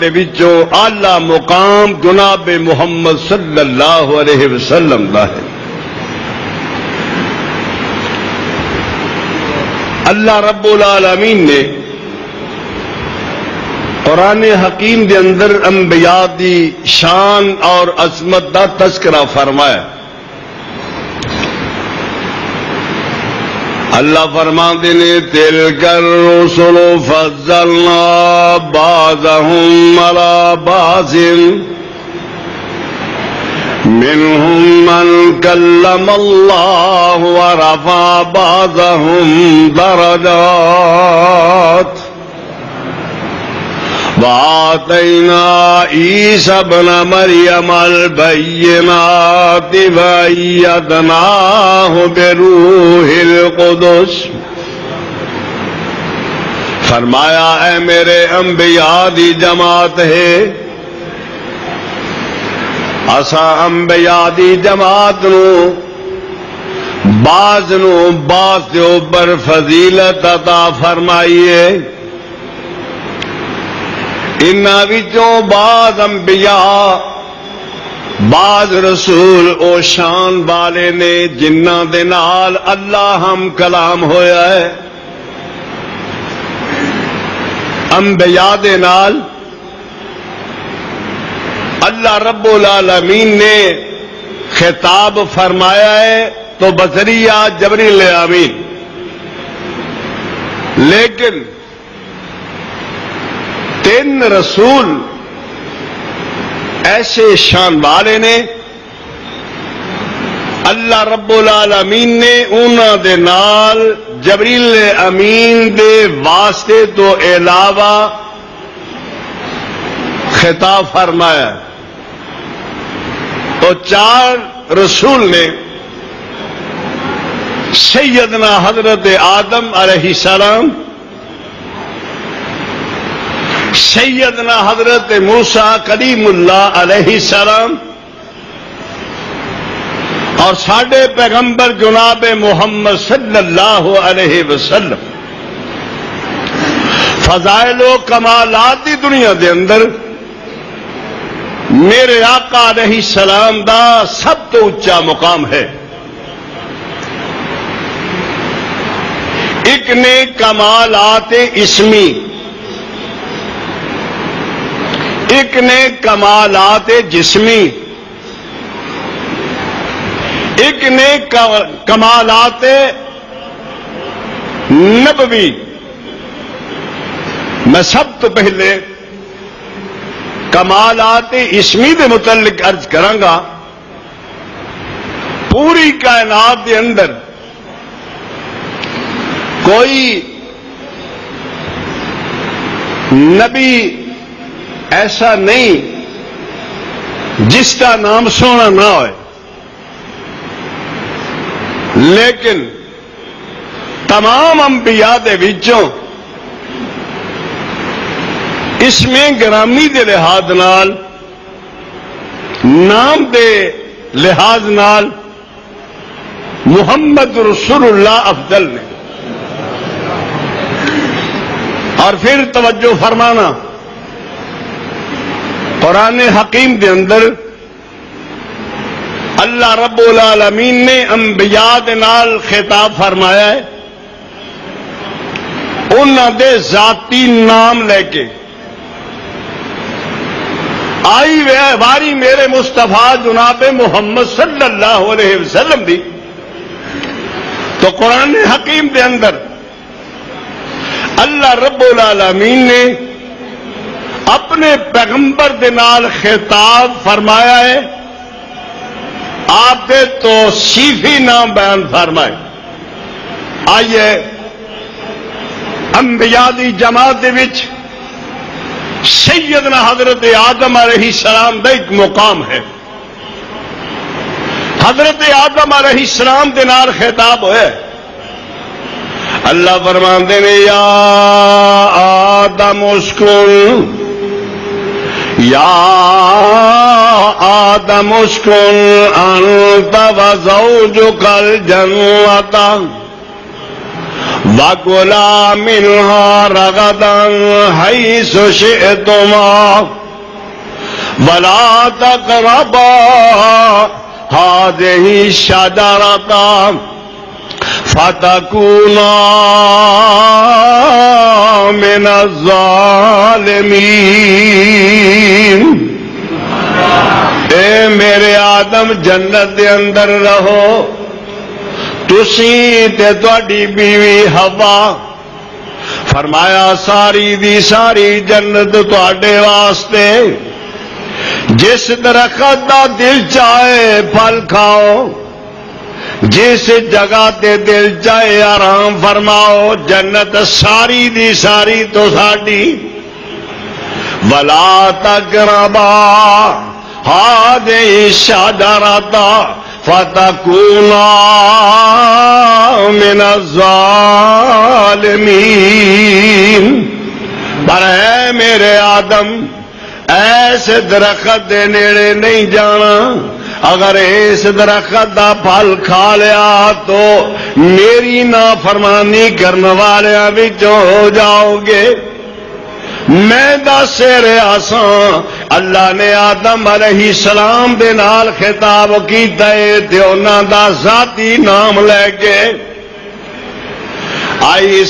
دے وچوں اعلی مقام جناب محمد صلی اللہ علیہ وسلم دا ہے۔ اللہ رب العالمین نے قرآن حکیم دے اندر انبیاء دی شان اور عظمت دا تذکرہ فرمایا۔ اللہ فرماتے نے تلک الرسل فضلنا بعضهم على بعض منهم من كلم الله ورفع بعضهم درجات وآتينا عيسى ابن مريم البينات وأيدناه بروح القدس۔ فرمایا اے میرے انبیاء دی جماعت ہے، اسا انبیاء دی جماعت نو بعض دے اوپر فضیلت عطا فرمائیے۔ انہاں وچوں بعض انبیاء بعض رسول او شان والے نے جنہاں دے نال اللہ ہم کلام ہویا ہے۔ انبیاء دے نال اللہ رب العالمین نے خطاب فرمایا ہے تو بذریعہ جبریل امین، لیکن 3 رسول ایسے شان والے نے اللہ رب العالمین نے انہاں دے نال جبریل امین دے واسطے تو علاوہ خطاب فرمایا۔ تو 4 رسول نے سیدنا حضرت آدم علیہ السلام، سیدنا حضرت موسیٰ کلیم اللہ علیہ السلام اور ساڈے پیغمبر جناب محمد صلی اللہ علیہ وسلم فضائل و کمالات دی دنیا دے اندر میرے آقا علیہ السلام دا سب تو اونچا مقام ہے۔ ایک نے کمالات اسمی، ایک نے کمالات جسمی، ایک نے کمالات نبوی۔ میں سب تو پہلے کمالات اسمی دے متعلق عرض کراں گا۔ پوری کائنات دے اندر کوئی نبی ایسا نہیں جس کا نام سونا نہ ہوئے، لیکن تمام انبیاء دے وچوں اس میں گرامی دے لحاظ نال، نام دے لحاظ نال محمد رسول اللہ افضل نے۔ اور پھر توجہ فرمانا، قرآن حکیم دے اندر اللہ رب العالمین نے انبیاء دے نال خطاب فرمایا ہے، انہاں دے ذاتی نام لے کے آئی واری میرے مصطفیٰ جناب محمد صلی اللہ علیہ وسلم دی، تو قرآن حکیم دے اندر اللہ رب العالمین نے اپنے پیغمبر دے نال خطاب فرمایا ہے، آپ دے توصیفی نام بیان فرمائے۔ آئیے انبیاء دی جماعت دے وچ سیدنا حضرت آدم علیہ السلام دا ایک مقام ہے۔ حضرت آدم علیہ السلام دے نال خطاب ہوئے، اللہ فرماندے نے یا آدم اسکن، یا آدم اسکن انت وزوجک الجنۃ وَكُلَا مِنْهَا رَغَدًا حَيْثُ شِئْتُمَا وَلَا تَقْرَبَا هَٰذِهِ الشَّجَرَةَ فَتَكُونَا مِنَ الظَّالِمِينَ۔ اے میرے آدم جنت دے اندر رہو، تسی تے تہاڈی بیوی حوا، فرمایا ساری دی ساری جنت تہاڈے واسطے، جس درخت دا دل چاہے پھل کھاؤ، جس جگہ تے دل چاہے آرام فرماؤ، جنت ساری دی ساری تو ساڈی۔ وَلَا تَقْرَبَا هَٰذِهِ الشَّجَرَةَ فَتَكُونَا مِنَ الظَّالِمِينَ۔ پر اے میرے آدم ایسے درخت دے نیڑے نہیں جانا، اگر اس درخت دا پھل کھا لیا تو میری نافرمانی کرنے والوں وچوں ہو جاؤ گے۔ میں دس رہا ساں اللہ نے آدم علیہ السلام دے نال خطاب کیتا ہے تے انہاں دا ذاتی نام لے کے آئی